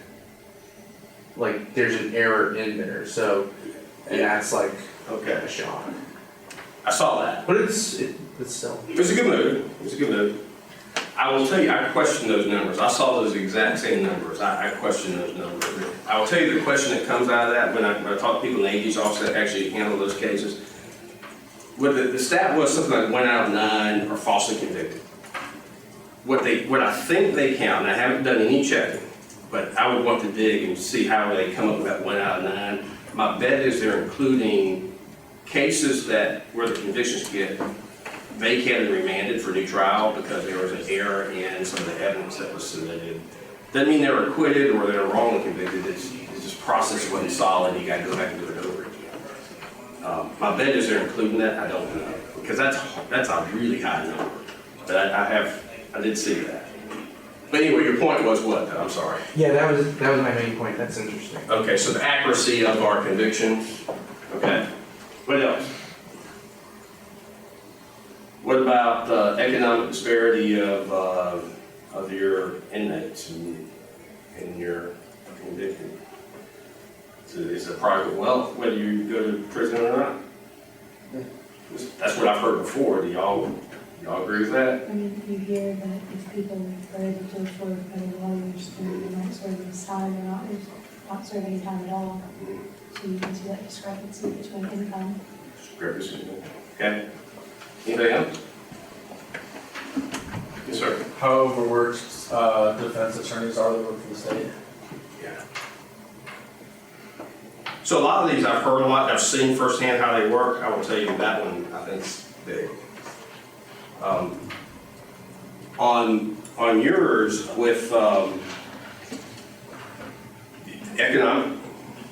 like there's an error in there. So, and that's like Okay. a shock. I saw that. But it's still. It was a good movie. It was a good movie. I will tell you, I questioned those numbers. I saw those exact same numbers. I questioned those numbers. I will tell you the question that comes out of that when I talk to people in the AG's office that actually handle those cases. What the stat was something like 1 out of 9 are falsely convicted. What I think they count, and I haven't done any checking, but I would want to dig and see how they come up with that 1 out of 9. My bet is they're including cases where the convictions get vacated and remanded for new trial because there was an error in some of the evidence that was submitted. Doesn't mean they were acquitted or they were wrongly convicted. It's just process wasn't solid. You got to go back and do it over again. My bet is they're including that. I don't know because that's a really high number. But I did see that. But anyway, your point was what? I'm sorry. Yeah, that was my main point. That's interesting. Okay, so the accuracy of our convictions. Okay. What else? What about the economic disparity of your inmates and your convicted? Is it private wealth whether you go to prison or not? That's what I've heard before. Do y'all agree with that? I mean, you hear that if people are able to afford better lawyers, then they might serve less time or not serve any time at all. So you can see that discrepancy between income. Okay. Anything else? Yes, sir. How overworked defense attorneys are they work for the state? Yeah. So a lot of these I've heard a lot. I've seen firsthand how they work. I will tell you that one I think is big. On yours with economic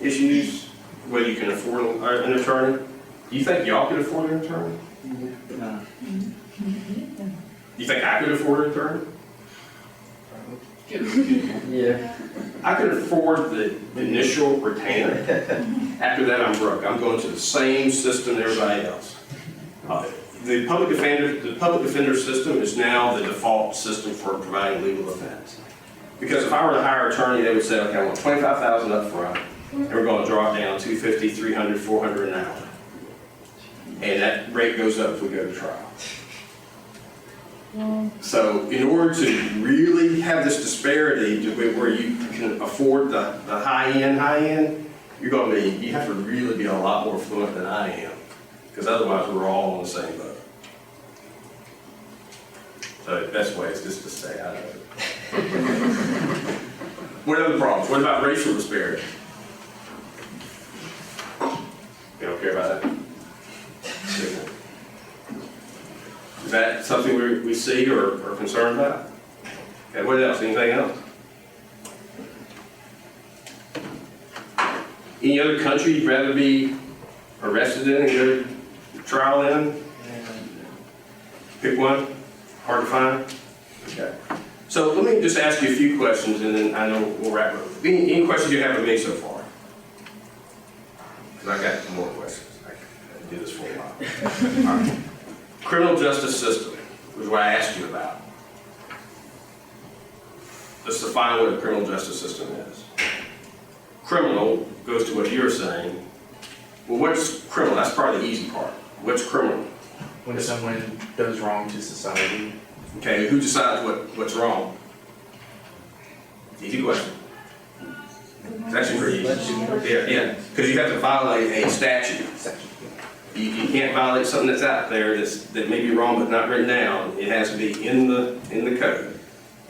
issues, whether you can afford an attorney, do you think y'all could afford an attorney? No. You think I could afford an attorney? Yeah. I could afford the initial retainer. After that, I'm broke. I'm going to the same system as everybody else. The public defender system is now the default system for providing legal defense. Because if I were to hire an attorney, they would say, okay, I want $25,000 up front, and we're going to drop down $250, $300, $400 an hour. And that rate goes up if we go to trial. So in order to really have this disparity to where you can afford the high end, you have to really be a lot more fluent than I am, because otherwise we're all on the same boat. So the best way is just to stay out of it. What other problems? What about racial disparity? You don't care about that? Is that something we see or are concerned about? Okay, what else? Anything else? Any other country you'd rather be arrested in and go to trial in? Pick one. Hard to find? Okay. So let me just ask you a few questions and then I know we'll wrap up. Any questions you have for me so far? Because I got more questions. I can do this for a while. All right. Criminal justice system was what I asked you about. Let's define what a criminal justice system is. Criminal goes to what you're saying. Well, what's criminal? That's probably the easy part. What's criminal? When someone does wrong to society. Okay, who decides what's wrong? Easy question. It's actually pretty easy. Yeah, because you have to violate a statute. You can't violate something that's out there that may be wrong but not written down. It has to be in the code.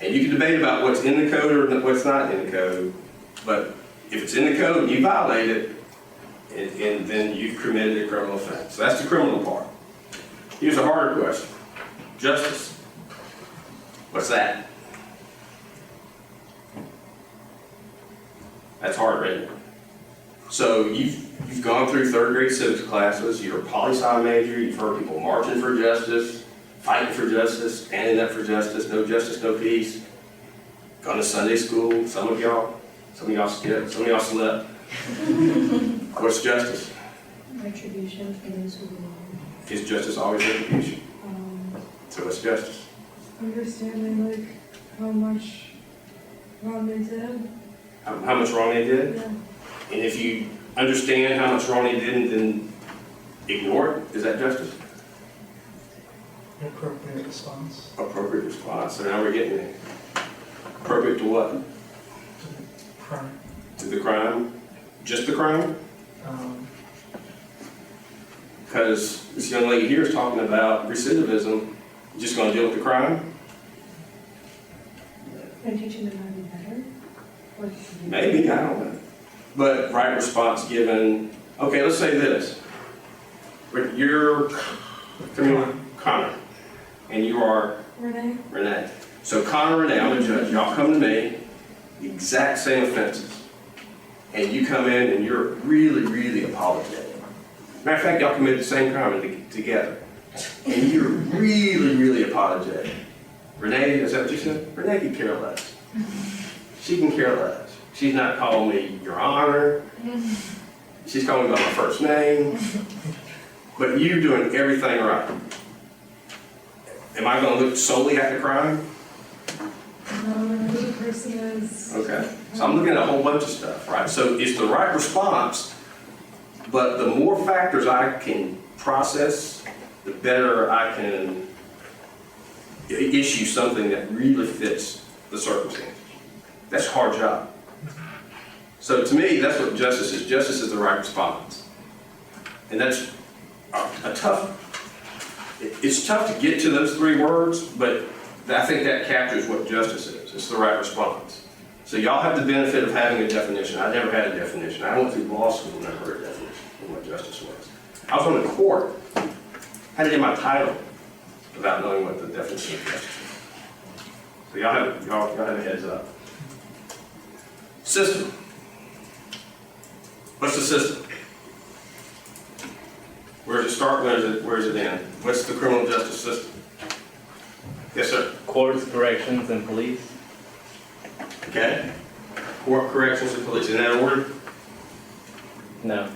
And you can debate about what's in the code or what's not in the code, but if it's in the code and you violate it, and then you've committed a criminal offense. So that's the criminal part. Here's a harder question. Justice. What's that? That's hard, right? So you've gone through third grade civics classes, you're a poli-sci major, you've heard people marching for justice, fighting for justice, standing up for justice, no peace. Gone to Sunday school, some of y'all skipped, some of y'all slept. What's justice? Retribution for those who belong. Is justice always retribution? So what's justice? Understanding like how much wrong they did. How much wrong they did? Yeah. And if you understand how much wrong they did and then ignore it, is that justice? Appropriate response. Appropriate response. So now we're getting there. Appropriate to what? Crime. To the crime? Just the crime? Because this young lady here is talking about recidivism. You just going to deal with the crime? And teaching them how to be better? Or Maybe, I don't know. But right response given, okay, let's say this. You're Connor, and you are Renee. So Connor and Renee, I'm the judge, y'all come to me, the exact same offenses. And you come in and you're really, really apologetic. Matter of fact, y'all committed the same crime together. And you're really, really apologetic. Renee, is that what you said? Renee can care less. She can care less. She's not calling me Your Honor. She's calling me by my first name. But you're doing everything right. Am I going to look solely at the crime? Who the person is. Okay. So I'm looking at a whole bunch of stuff, right? So it's the right response, but the more factors I can process, the better I can issue something that really fits the circumstances. That's a hard job. So to me, that's what justice is. Justice is the right response. And that's it's tough to get to those three words, but I think that captures what justice is. It's the right response. So y'all have the benefit of having a definition. I never had a definition. I went through law school and never heard a definition of what justice was. I was on the court. I had it in my title without knowing what the definition of justice was. So y'all have a heads up. System. What's the system? Where does it start? Where does it end? What's the criminal justice system? Yes, sir. Courts, corrections, and police. Okay. Court, corrections, and police. In that order? No.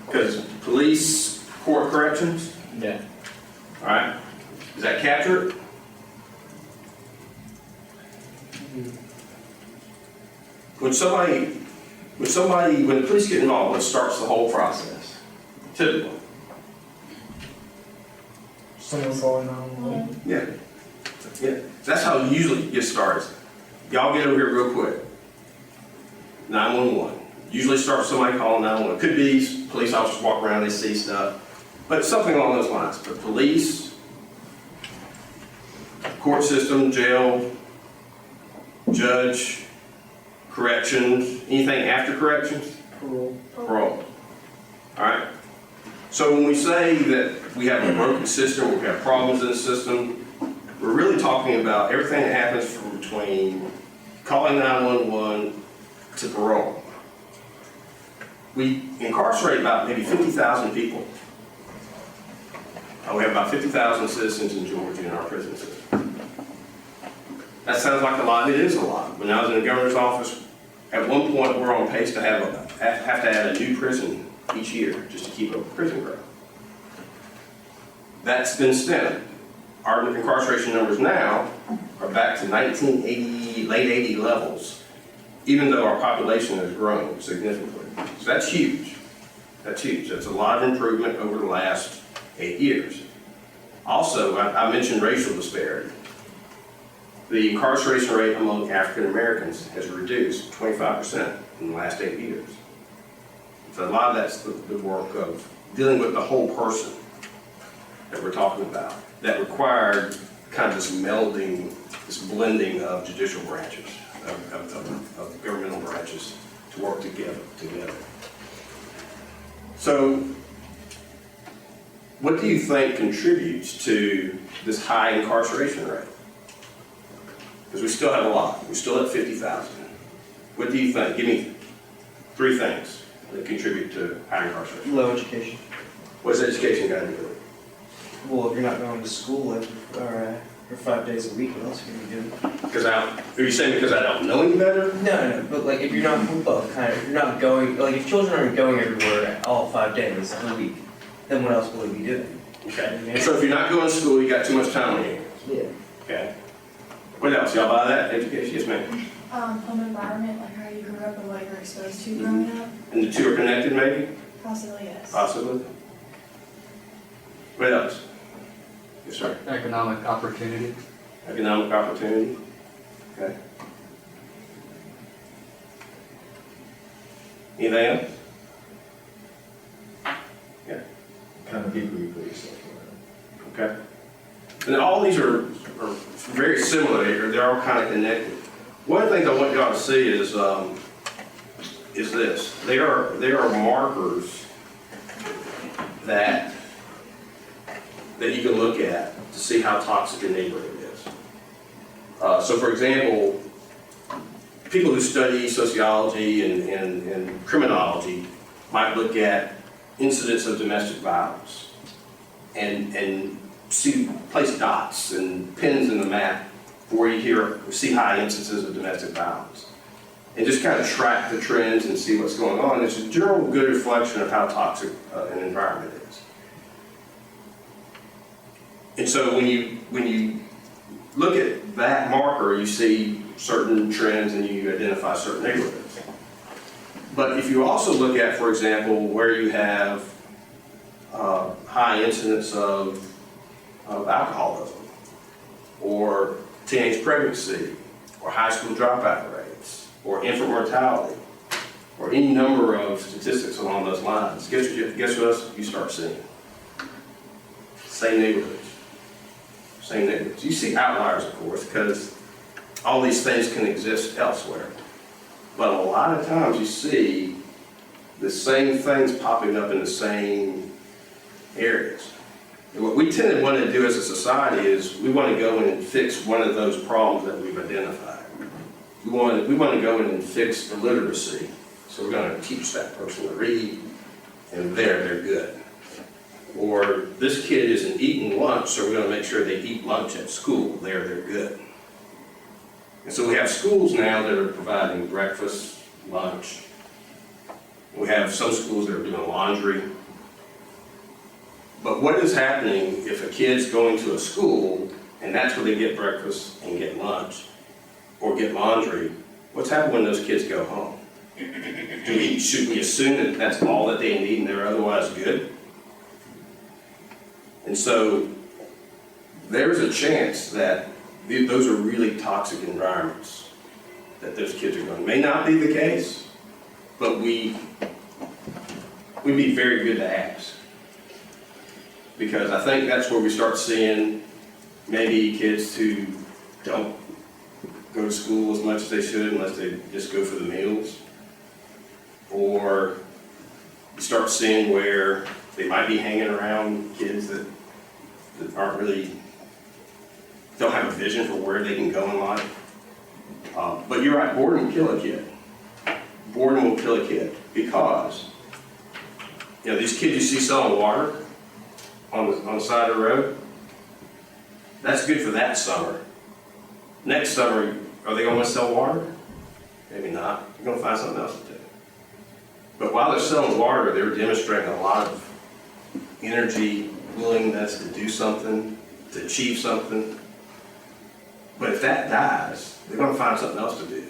Because police, court, corrections? Yeah. All right. Does that capture it? When the police get involved, what starts the whole process? Typically. Someone's going on. Yeah. Yeah, that's how it usually gets started. Y'all get over here real quick. 911. Usually starts somebody calling 911. Could be police officers walk around, they see stuff, but something along those lines. But police, court system, jail, judge, corrections, anything after corrections? Parole. All right. So when we say that we have a broken system, we have problems in the system, we're really talking about everything that happens from between calling 911 to parole. We incarcerate about maybe 50,000 people. We have about 50,000 citizens in Georgia in our prison system. That sounds like a lot. It is a lot. When I was in the governor's office, at one point we're on pace to have to add a new prison each year just to keep up with prison growth. That's been stemmed. Our incarceration numbers now are back to 1980, late 80 levels, even though our population has grown significantly. So that's huge. That's huge. That's a lot of improvement over the last 8 years. Also, I mentioned racial disparity. The incarceration rate among African Americans has reduced 25% in the last 8 years. So a lot of that's the work of dealing with the whole person that we're talking about, that required kind of this melding, this blending of judicial branches, of governmental branches to work together. So what do you think contributes to this high incarceration rate? Because we still have a lot. We're still at 50,000. What do you think? Give me 3 things that contribute to high incarceration. Low education. What's education got to do with it? Well, if you're not going to school for 5 days a week, what else are you doing? Because are you saying because I don't know any better? No, but like if you're not, if you're not going, like if children aren't going everywhere all 5 days a week, then what else will they be doing? Okay. So if you're not going to school, you got too much time on your hands. Yeah. Okay. What else? Y'all buy that? Education? Yes, ma'am. Home environment, like how you grew up and what you're exposed to growing up. And the two are connected, maybe? Possibly, yes. Possibly. What else? Yes, sir. Economic opportunity. Economic opportunity. Okay. Anything else? Yeah. Kind of people you put yourself in. Okay. And all these are very similar. They're all kind of connected. One of the things I want y'all to see is this. There are markers that you can look at to see how toxic a neighborhood is. So for example, people who study sociology and criminology might look at incidents of domestic violence and place dots and pins in the map where you see high instances of domestic violence. And just kind of track the trends and see what's going on. It's a general good reflection of how toxic an environment is. And so when you look at that marker, you see certain trends and you identify certain neighborhoods. But if you also look at, for example, where you have high incidence of alcoholism, or teenage pregnancy, or high school dropout rates, or infant mortality, or any number of statistics along those lines, guess what else you start seeing? Same neighborhoods. Same neighborhoods. You see outliers, of course, because all these things can exist elsewhere. But a lot of times you see the same things popping up in the same areas. And what we tend to want to do as a society is we want to go in and fix one of those problems that we've identified. We want to go in and fix the literacy. So we're going to teach that person to read, and they're good. Or this kid isn't eating lunch, so we're going to make sure they eat lunch at school. They're good. And so we have schools now that are providing breakfast, lunch. We have some schools that are doing laundry. But what is happening if a kid's going to a school and that's where they get breakfast and get lunch or get laundry? What's happening when those kids go home? Should we assume that that's all that they need and they're otherwise good? And so there's a chance that those are really toxic environments that those kids are going. May not be the case, but we'd be very good to ask. Because I think that's where we start seeing maybe kids who don't go to school as much as they should unless they just go for the meals. Or you start seeing where they might be hanging around kids that aren't really, don't have a vision for where they can go in life. But you're right, boredom will kill a kid. Boredom will kill a kid because, you know, these kids you see selling water on the side of the road, that's good for that summer. Next summer, are they going to sell water? Maybe not. They're going to find something else to do. But while they're selling water, they're demonstrating a lot of energy, willingness to do something, to achieve something. But if that dies, they're going to find something else to do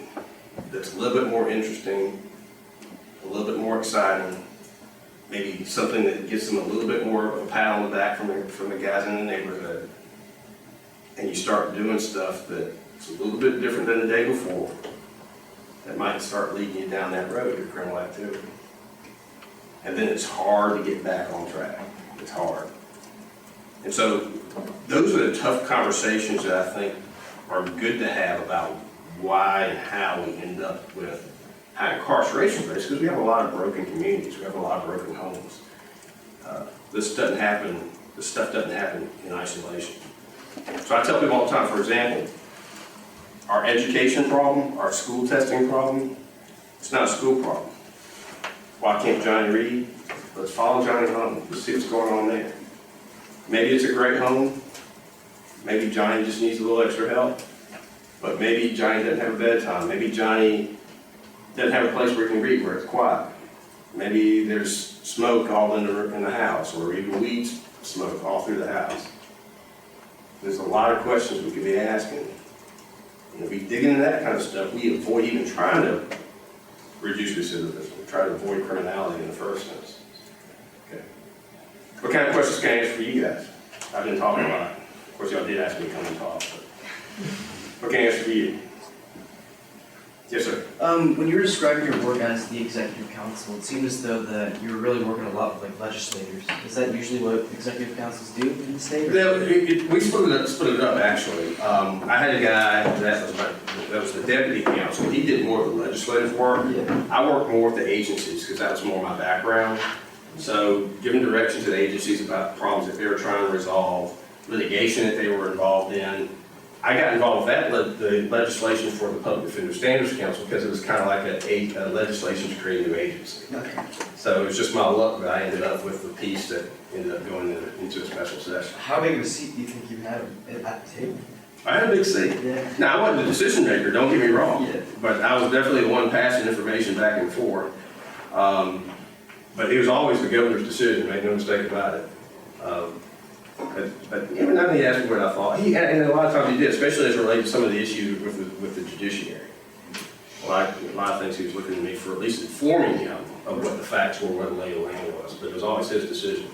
that's a little bit more interesting, a little bit more exciting, maybe something that gives them a little bit more of a pat on the back from the guys in the neighborhood. And you start doing stuff that's a little bit different than the day before, that might start leading you down that road to criminal activity. And then it's hard to get back on track. It's hard. And so those are the tough conversations that I think are good to have about why and how we end up with high incarceration rates, because we have a lot of broken communities, we have a lot of broken homes. This stuff doesn't happen in isolation. So I tell people all the time, for example, our education problem, our school testing problem, it's not a school problem. Why can't Johnny read? Let's follow Johnny home. Let's see what's going on there. Maybe it's a great home. Maybe Johnny just needs a little extra help. But maybe Johnny doesn't have a bedtime. Maybe Johnny doesn't have a place where he can read, where it's quiet. Maybe there's smoke all in the house, or even weed smoke all through the house. There's a lot of questions we could be asking. And if we dig into that kind of stuff, we avoid even trying to reduce recidivism. We try to avoid criminality in the first instance. Okay. What kind of questions can I answer for you guys? I've been talking a lot. Of course, y'all did ask me to come and talk, but what can I answer for you? Yes, sir. When you were describing your work as the executive council, it seemed as though that you were really working a lot with like legislators. Is that usually what executive councils do in the state? We split it up actually. I had a guy that was the deputy counsel. He did more of the legislative work. Yeah. I worked more with the agencies because that was more my background. So giving direction to the agencies about problems that they were trying to resolve, litigation that they were involved in. I got involved with the legislation for the Public Defender Standards Council because it was kind of like a legislation to create a new agency. Okay. So it was just my luck that I ended up with the piece that ended up going into a special session. How big of a seat do you think you had at the table? I had a big seat. Yeah. Now, I wasn't the decision maker, don't get me wrong, Yeah. but I was definitely the one passing information back and forth. But it was always the governor's decision, make no mistake about it. But every now and then he asked me what I thought. And a lot of times he did, especially as it related to some of the issues with the judiciary. A lot of things he was looking to me for at least informing him of what the facts were, what the lay of the land was, but it was always his decision.